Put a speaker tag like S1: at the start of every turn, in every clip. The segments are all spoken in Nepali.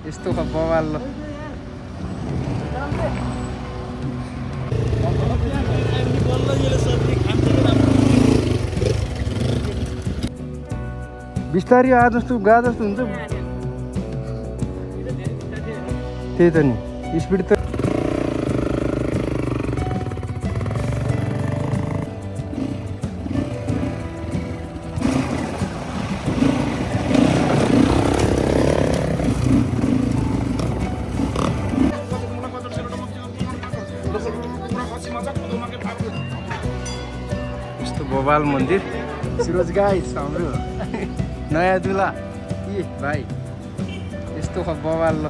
S1: यस्तो ख बवाल ल बिस्तारी आ जस्तो गा जस्तो हुन्छ त्यही त नि स्पिड त यस्तो बवाल मन्दिर सुरज गाइस हाम्रो नयाँ दुला ए भाइ यस्तो ख बवाल ल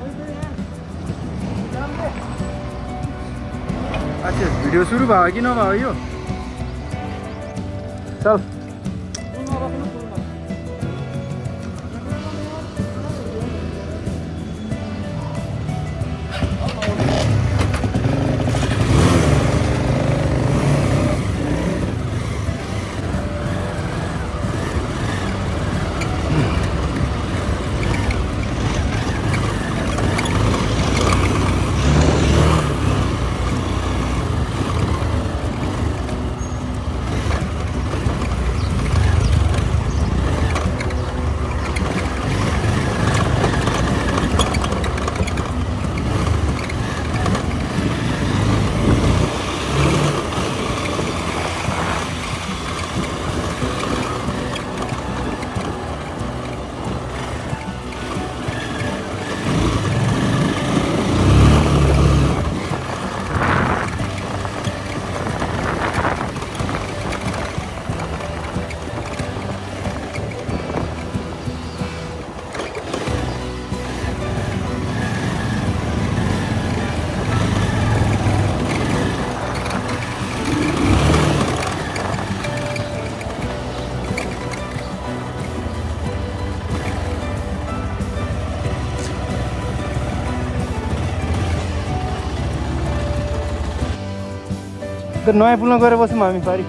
S1: अच्छा भिडियो सुरु भयो कि नभयो यो चल नयाँ पुलमा गएर बस्यौँ हामी फेरि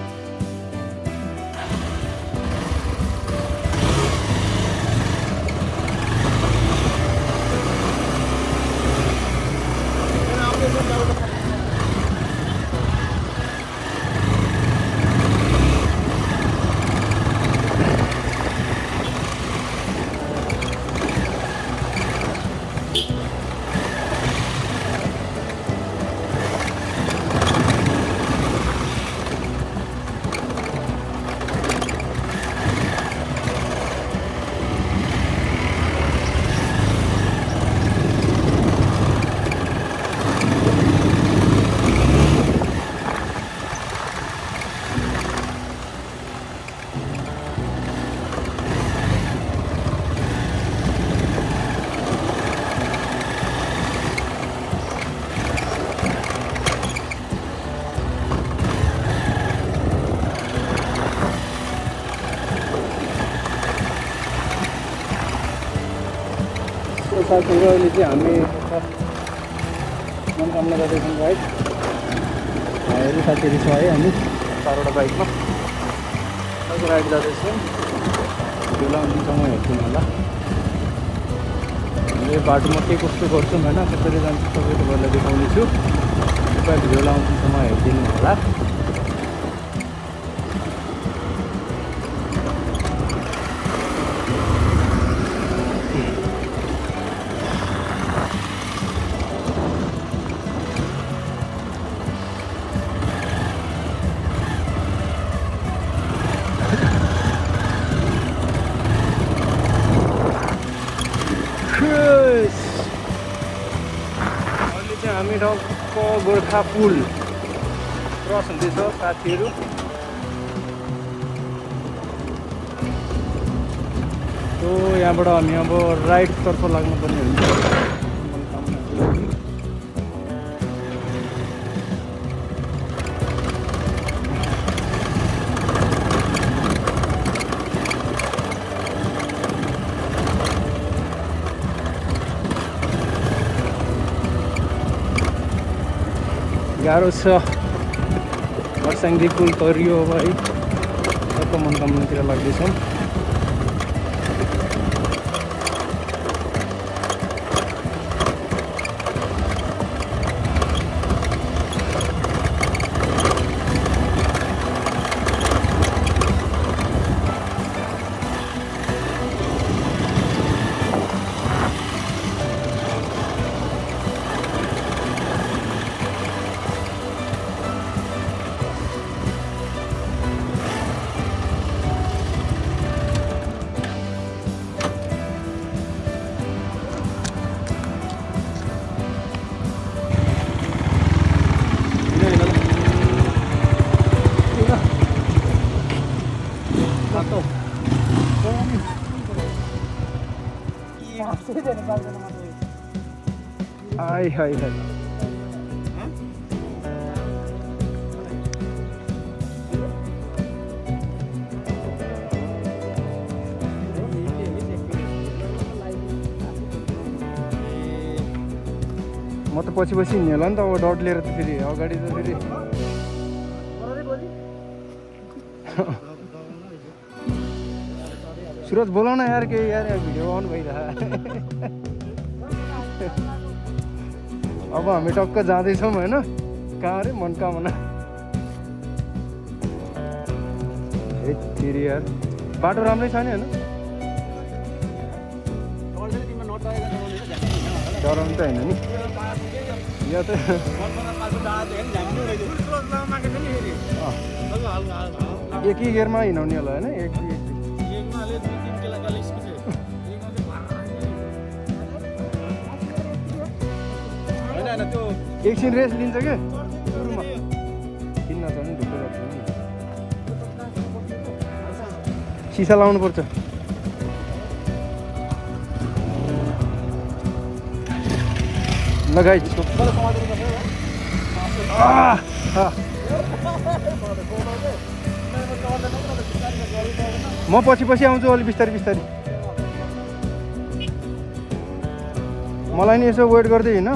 S1: साथीहरू अहिले चाहिँ हामी मनोकामना गर्दैछौँ राइड भाइहरू साथीहरू छ है हामी 4वटा बाइकमा अर्को राइड जाँदैछौँ ढिलो अन्तिमसम्म हेर्छौँ होला हामीले बाटोमा के कस्तो गर्छौँ होइन कसरी जान्छौँ सबै तपाईँहरूलाई देखाउनेछु कृपया भिडियोलाई अन्तिमसम्म हेरिदिनु होला हामी ठाउँको गोर्खा पुल क्रस हुँदैछ साथीहरू तो यहाँबाट हामी अब राइटतर्फ लाग्नुपर्ने हुन्छ गाह्रो छ वर्साङ्गी पुल तरियो अब है अर्को मनोकामनातिर लाग्दैछौँ हाय हाय हाय म त पछि पछि हिँड्ने होला नि त अब डट लिएर त फेरि अगाडि त फेरि सुरज बोलाउन यार केही यार भिडियो अन भइरहेको अब हामी टक्क जाँदैछौँ होइन कहाँ अरे मनकामना फेरि यार बाटो राम्रै छ नि होइन डराउनु त होइन नि या त एक ही गियरमा हिँडाउने होला होइन एकछिन रेस्ट लिन्छ क्या सुरुमा किन्न छ नि ढुक्कै गर्छ नि सिसा लाउनु पर्छ लगाइ म पछि पछि आउँछु अलि बिस्तारै बिस्तारै मलाई नि यसो वेट गर्दै होइन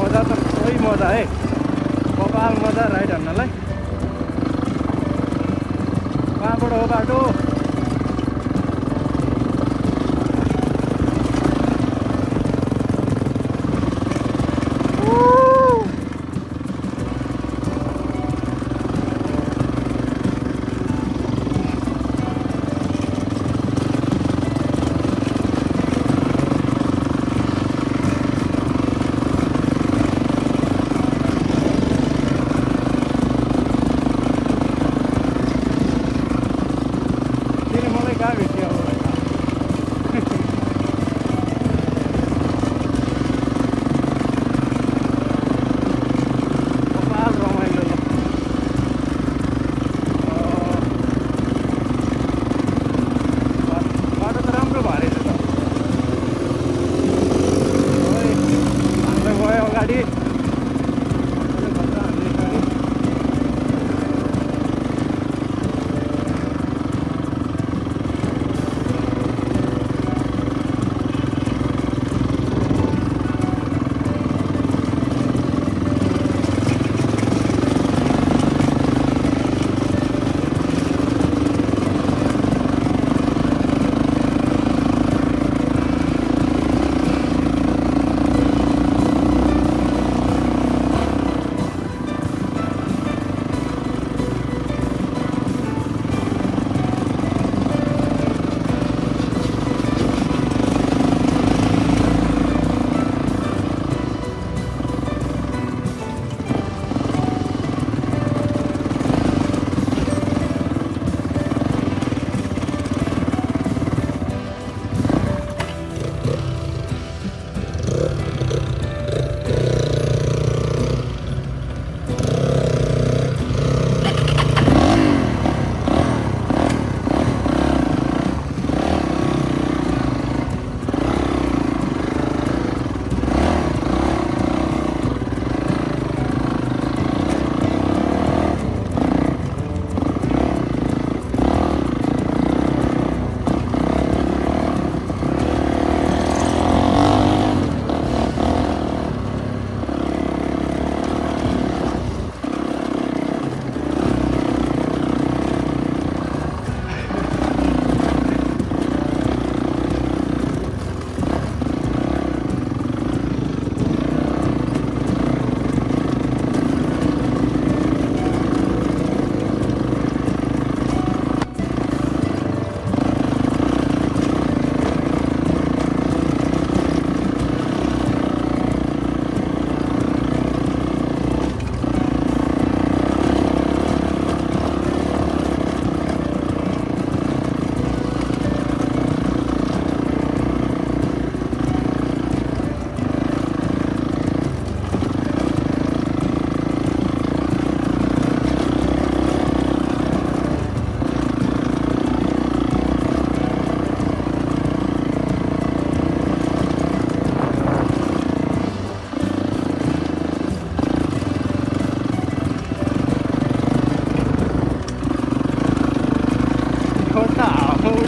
S1: मजा त सही मजा है कपाल मजा राइड हान्नलाई कहाँबाट हो बाटो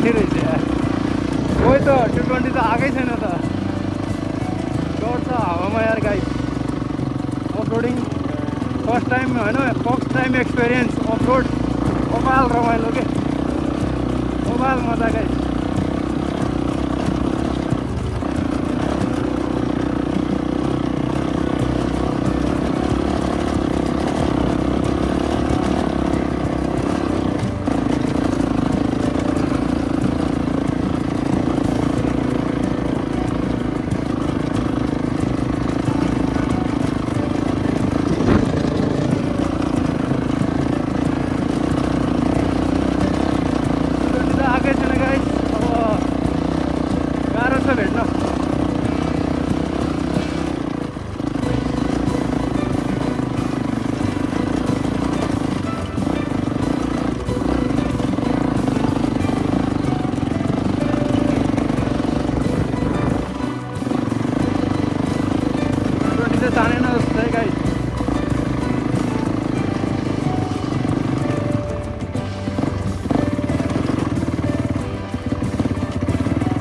S1: दामी रहेछ यार। कोही त 220 त आएकै छैन त, डर छ हावामा यार गाइस। अफरोडिङ फर्स्ट टाइम होइन, फर्स्ट टाइम एक्सपिरियन्स अफरोड। कपाल रमाइलो के, कपाल मजा गाइस।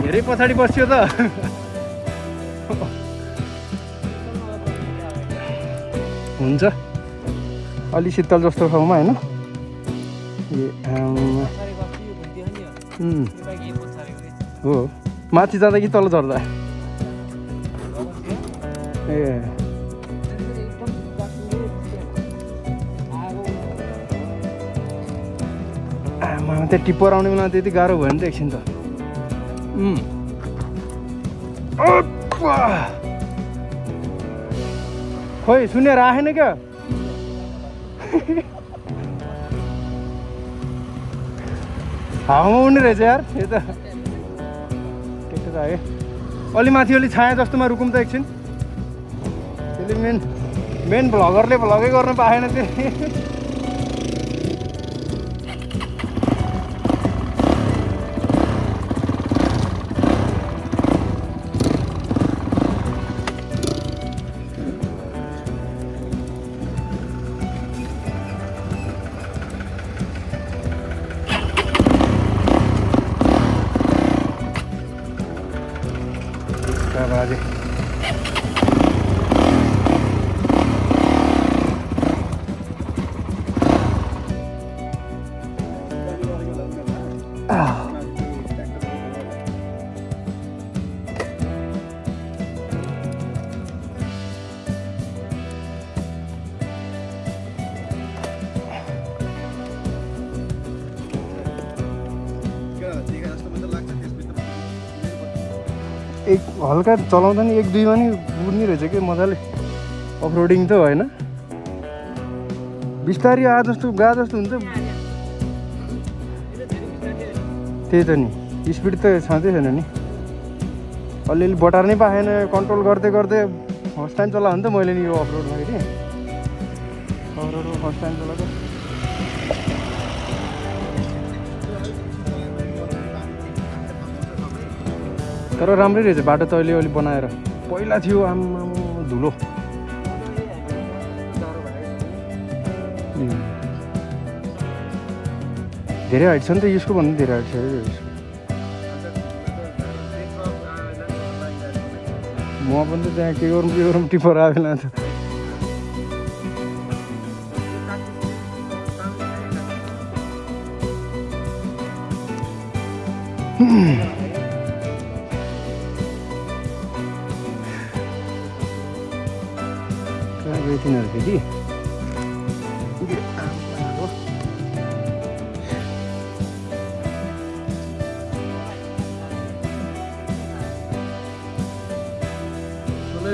S1: धेरै पछाडि बस्यो त हुन्छ अलि शीतल जस्तो ठाउँमा होइन। हो माथि जाँदा कि तल झर्दा? ए आमा त्यहाँ टिप्पर आउने बेला त्यति गाह्रो भयो नि त एकछिन त। खोइ सुनेर आएन क्या। हावामा उड्ने रहेछ यार यो त। ट्र्याक्टर आयो अलि माथि, अलि छाया जस्तोमा रुकौँ त एकछिन। त्यसले मेन भ्लगरले भ्लगै गर्न पाएन त्यो। बाजे एक हल्का चलाउँदा नि 1-2मा नि उड्ने रहेछ कि मजाले। अफरोडिङ त होइन, बिस्तारी आ जस्तो गा जस्तो हुन्छ। त्यही त नि स्पिड त छँदै छैन नि। अलिअलि बटार नै पाएन, कन्ट्रोल गर्दै गर्दै फर्स्ट टाइम चलाएको नि त मैले नि यो अफरोडमा कि। अफरोडमा फर्स्ट टाइम चलाएको तर राम्रै रहेछ बाटो त अहिले अलि बनाएर। पहिला थियो आम्मा धुलो। धेरै हाइट छ नि त यसको भन्दा धेरै हाइट छ यसको। म पनि त त्यहाँ के गरौँ टिपर आयो बेला त। तिनीहरू फेरि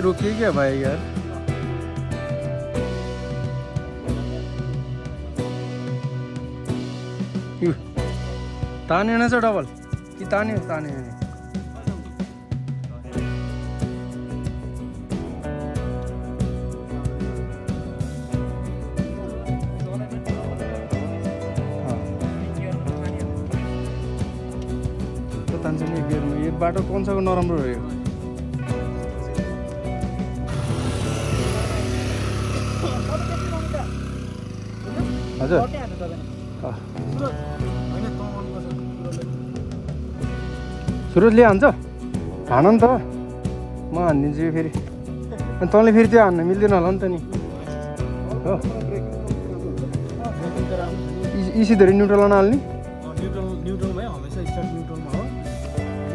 S1: रोकिए क्या भाइ यार? तानेन छ डबल कि तान्यो? तान्यो तान्छ नि गियरमा। यो बाटो कन्साको नराम्रो रह्यो। हजुर सुरजले हान्छ हान नि त म हानिदिन्छु फेरि अनि तँले फेरि त्यो हान्न मिल्दैन होला नि त नि हो इसी धेरै न्युट्रलमा नहाल्ने
S2: न्युट्रलमै हमेसा स्टार्ट न्युट्रलमा हो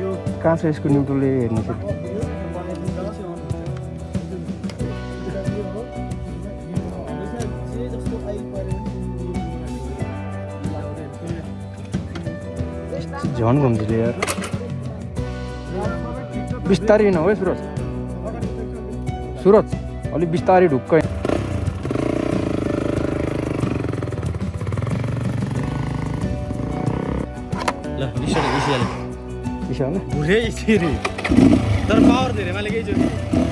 S2: यो
S1: कहाँ छ यसको न्युट्रलले हेर्नु चाहिँ झन् घुम्छले यार बिस्तारै न हो सुरज सुरज अलिक बिस्तारै ढुक्कै
S2: ल इसियाले
S1: इसाले
S2: भुले इसिरी तर पावर धेरै मैले केही छु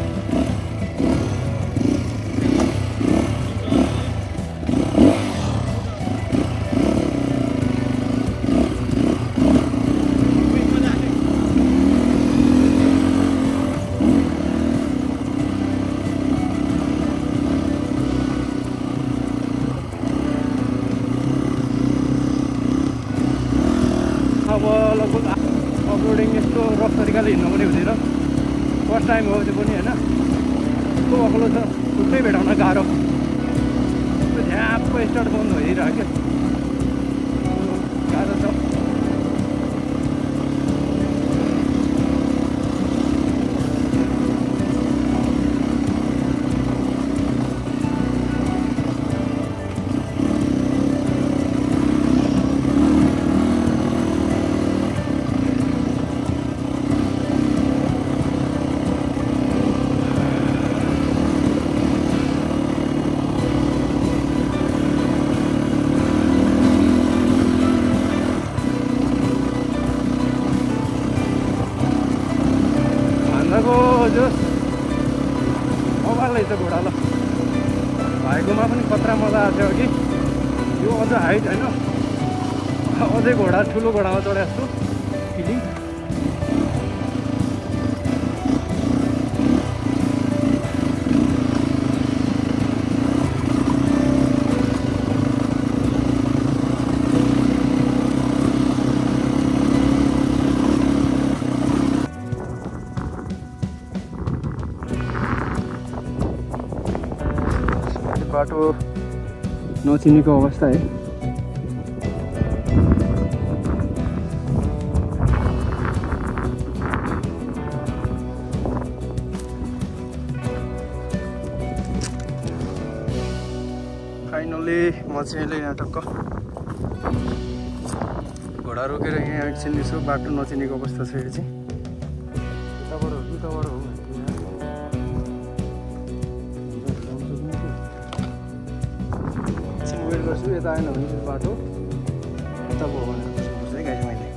S1: अब लगभग अपलोडिङ यस्तो रफ तरिकाले हिँड्नु पनि हुँदैन फर्स्ट टाइम हो त्यो पनि होइन यस्तो अग्लो छ छुट्टै भेटाउन गाह्रो झ्याप्प स्टार्ट बन्द भइरहेको क्या गाह्रो छ रहेछ घोडा ल भाइकोमा पनि खतरा मजा आएको थियो कि यो अझ हाइट होइन अझै घोडा ठुलो घोडामा चढेको छु फिलिङ बाटो नचिनेको अवस्था है फाइनली म चाहिँ यहाँ टक्क घोडा रोकेर यहाँ एकछिन बाटो नचिनेको अवस्था छ यो चाहिँ उताबाट हो कि उताबाट हो वेट गर्छु यता आएन भने चाहिँ बाटो यता भयो भनेर सोच्छु है गाडी मैले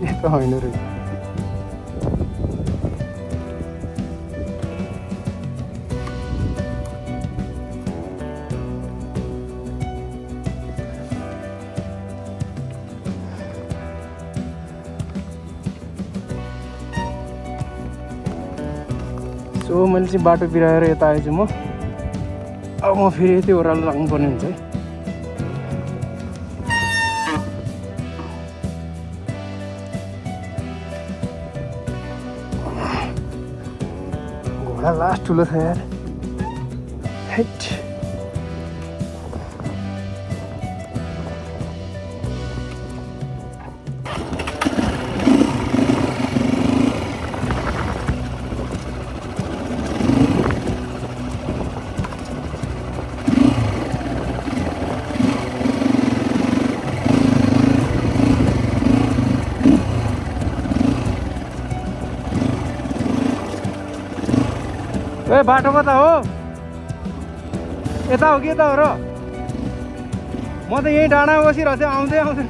S1: यता होइन रहेछ सो मैले चाहिँ बाटो बिराएर यता आएछु म अब म फेरि यति ओह्रालो लाग्नुपर्ने हुन्छ है घोडा लास्ट ठुलो छ यार हेट ए बाटो कता हो यता हो कि यता हो र म त यहीँ डाँडामा बसिरहेको थिएँ आउँदै आउँदै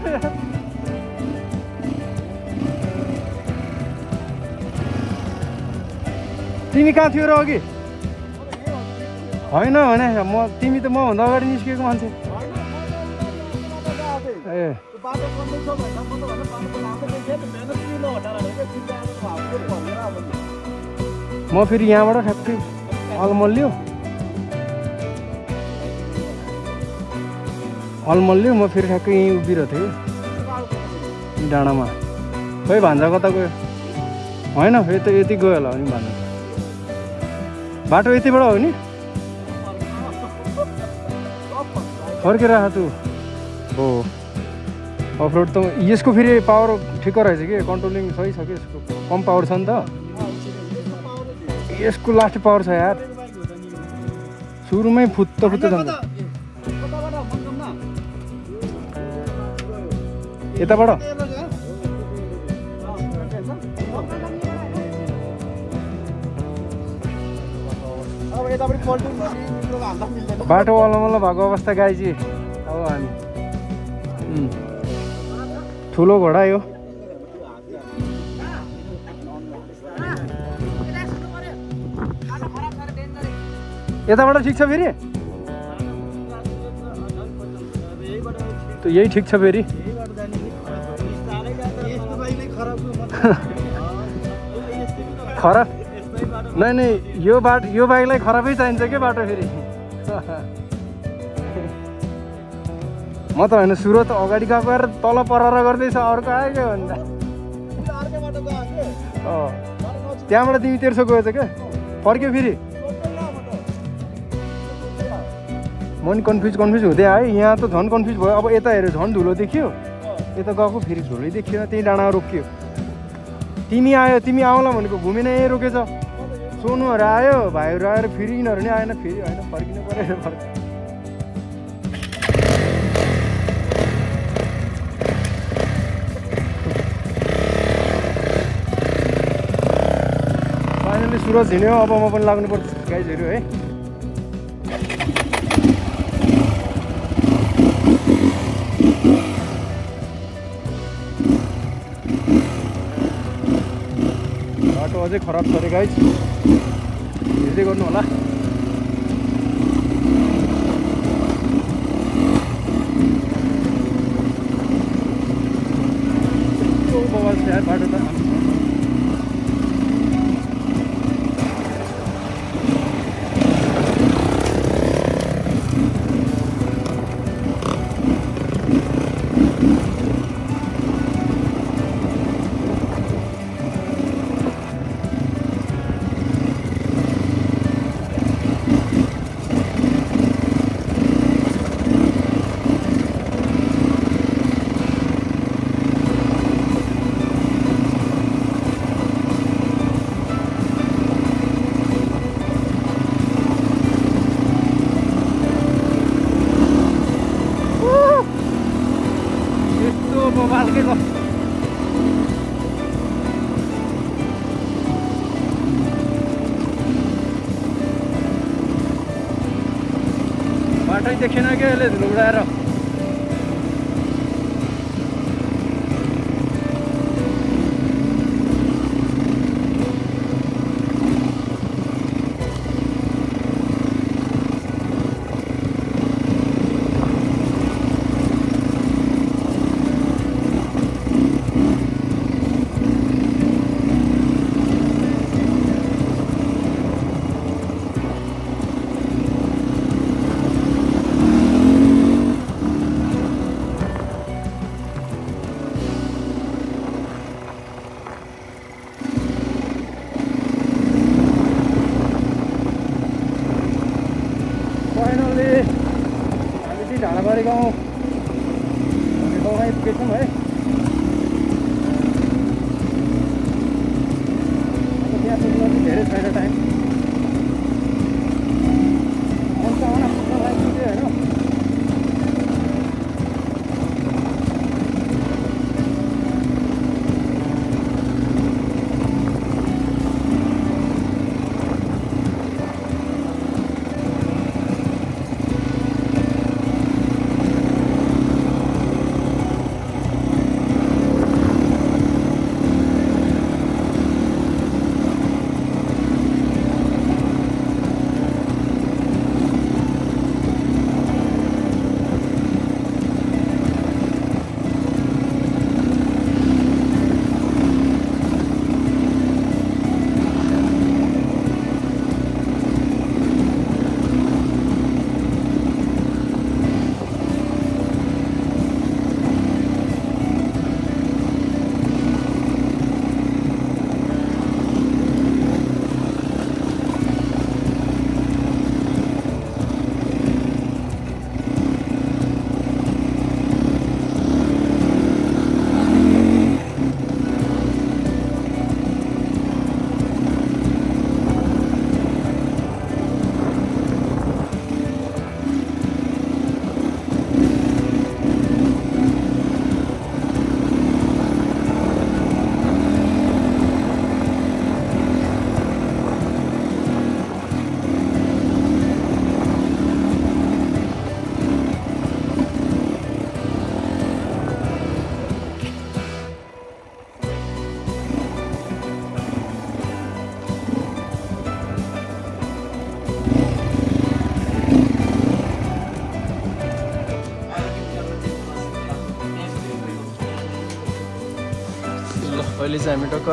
S1: तिमी कहाँ थियो र अघि होइन भने तिमी त मभन्दा अगाडि निस्केको मान्छे ए म फेरि यहाँबाट ठ्याक्कै अलमल्लियो म फेरि ठ्याक्कै यहीँ उभिरहेको थिएँ कि डाँडामा। खोइ भान्जा कता गयो? होइन यति गयो होला नि भान्जा। बाटो यतिबाट हो नि? फर्केर आएको छु हो। अफरोड त यसको फेरि पावर ठिक्क रहेछ कि, कन्ट्रोलिङ सही छ कि यसको, कम पावर छ नि त यसको। लास्ट पावर छ यार, सुरुमै फुत्त जान्छ। यताबाट बाटो अलमल्ल भएको अवस्था गाइजी। अब हामी ठुलो घोडा यो। यताबाट ठिक छ फेरि? यही ठिक छ फेरि? खराब नै यो बाइकलाई खराबै चाहिन्छ क्या बाटो फेरि। म त होइन, सुरत अगाडि गएको र तल परेर गर्दैछ, अर्को आयो क्या भन्दा। त्यहाँबाट तिमी तेर्सो गएछ क्या, फर्क्यो फेरि? म नि कन्फ्युज हुँदै आएँ। यहाँ त झन् कन्फ्युज भयो। अब यता हेऱ्यो झन् धुलो देखियो, यता गएको फेरि धुलै देखियो। त्यही डाँडा रोकियो। तिमी आउला भनेको घुमेन, यहीँ रोकेछ। सोनुहरू आयो, भाइहरू आएर फेरि यिनीहरू नि आएन, फेरि होइन फर्किनु पऱ्यो। फाइनली सुरज हिँड्यो, अब म पनि लाग्नुपर्छ गाइजहरू है। बाटो अझै खराब छ अरे गाइज, हेर्दै गर्नु होला। बवाल छ यार बाटो त। बाटै देखेन क्या यसले धुलो उडाएर। ढाँडाबारी गाउँ गाउँमा आइपुगेछौँ है। अब त्यहाँ पुग्न चाहिँ धेरै छैन टाइम। मनसामना पुग्न लागिपुग्यो होइन। अहिले चाहिँ हामी टक्क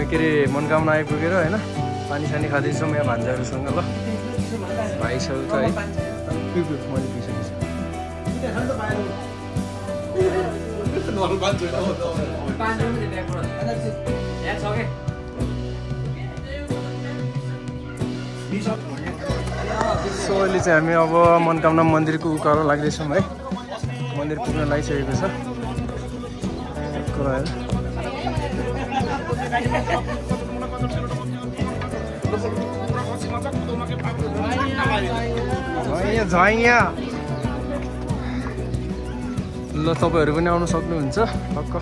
S1: के अरे मनकामना आइपुगेर होइन पानी सानी खाँदैछौँ यहाँ भान्जाहरूसँग ल भाइसहरू त है मैले पिसकेछु सो अहिले चाहिँ हामी अब मनकामना मन्दिरको उकालो लाग्दैछौँ है मन्दिर पुग्न लागिसकेको छ ल तपाईँहरू पनि आउन सक्नुहुन्छ टक्क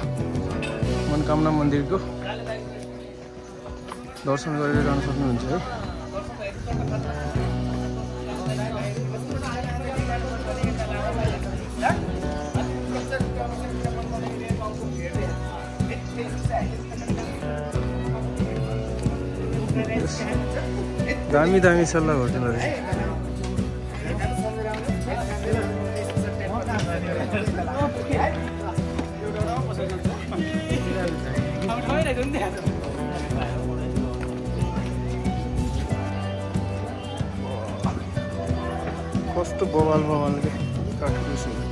S1: मनकामना मन्दिरको दर्शन गरेर जान सक्नुहुन्छ है दामी दामी सल्लाह होटलहरू कस्तो बवाल के काठकुसहरू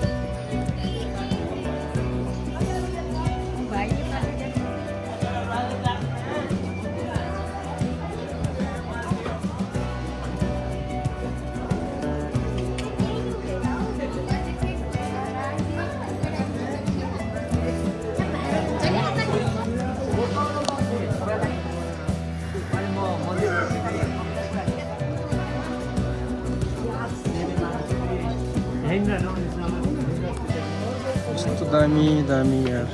S1: कस्तो दामी दामी यार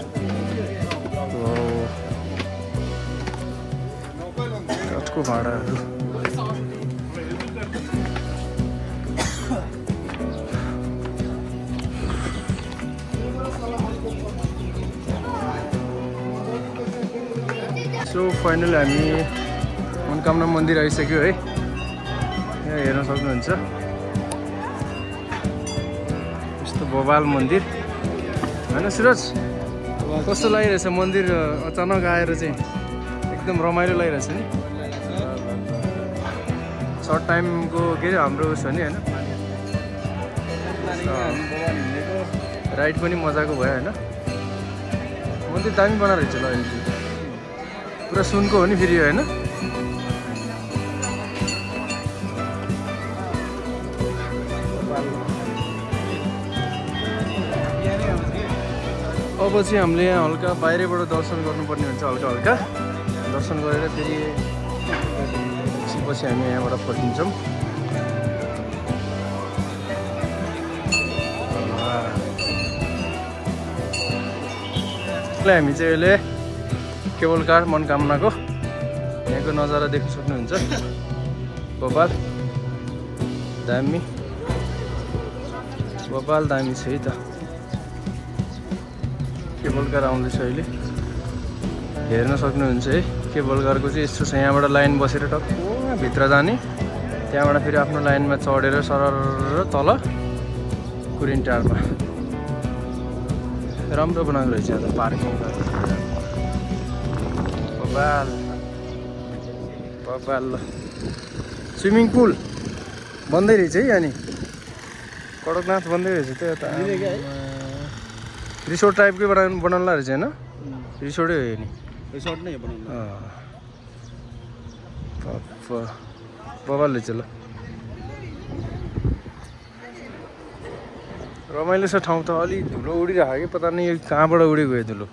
S1: काठको भाँडाहरू सो फाइनली हामी मनकामना मन्दिर आइसक्यो है यहाँ हेर्न सक्नुहुन्छ यस्तो बवाल मन्दिर होइन सुरज कस्तो लागिरहेछ मन्दिर अचानक आएर चाहिँ एकदम रमाइलो लागिरहेछ नि सर्ट टाइमको के अरे हाम्रो छ नि होइन राइड पनि मजाको भयो होइन मन्दिर दामी बनाएर रहेछ ल अहिले पुरा सुनको हो नि फेरि होइन अब चाहिँ हामीले यहाँ हल्का बाहिरबाट दर्शन गर्नुपर्ने हुन्छ हल्का दर्शन गरेर फेरि पछि हामी यहाँबाट फर्किन्छौँ हामी चाहिँ अहिले केबल कार मनकामनाको यहाँको नजारा देख्न सक्नुहुन्छ बबाल दामी छ है त केबल कार आउँदैछ अहिले हेर्न सक्नुहुन्छ है केबल कारको चाहिँ यस्तो छ यहाँबाट लाइन बसेर टक्क भित्र जाने त्यहाँबाट फेरि आफ्नो लाइनमा चढेर सरर तल कुरिन टारमा राम्रो बनाएको रहेछ यहाँ त पार्किङ बबाल स्विमिङ पुल बन्दै रहेछ है यहाँ नि कडकनाथ बन्दै रहेछ त्यो त रिसोर्ट टाइपकै बनाउनुला रहेछ होइन रिसोर्टै हो नि
S2: रिसोर्ट नै बनाउनु
S1: बबाल रहेछ ल रमाइलो छ ठाउँ त अलि धुलो उडिरहेको कि पता नहीं कहाँबाट उडेको यो धुलो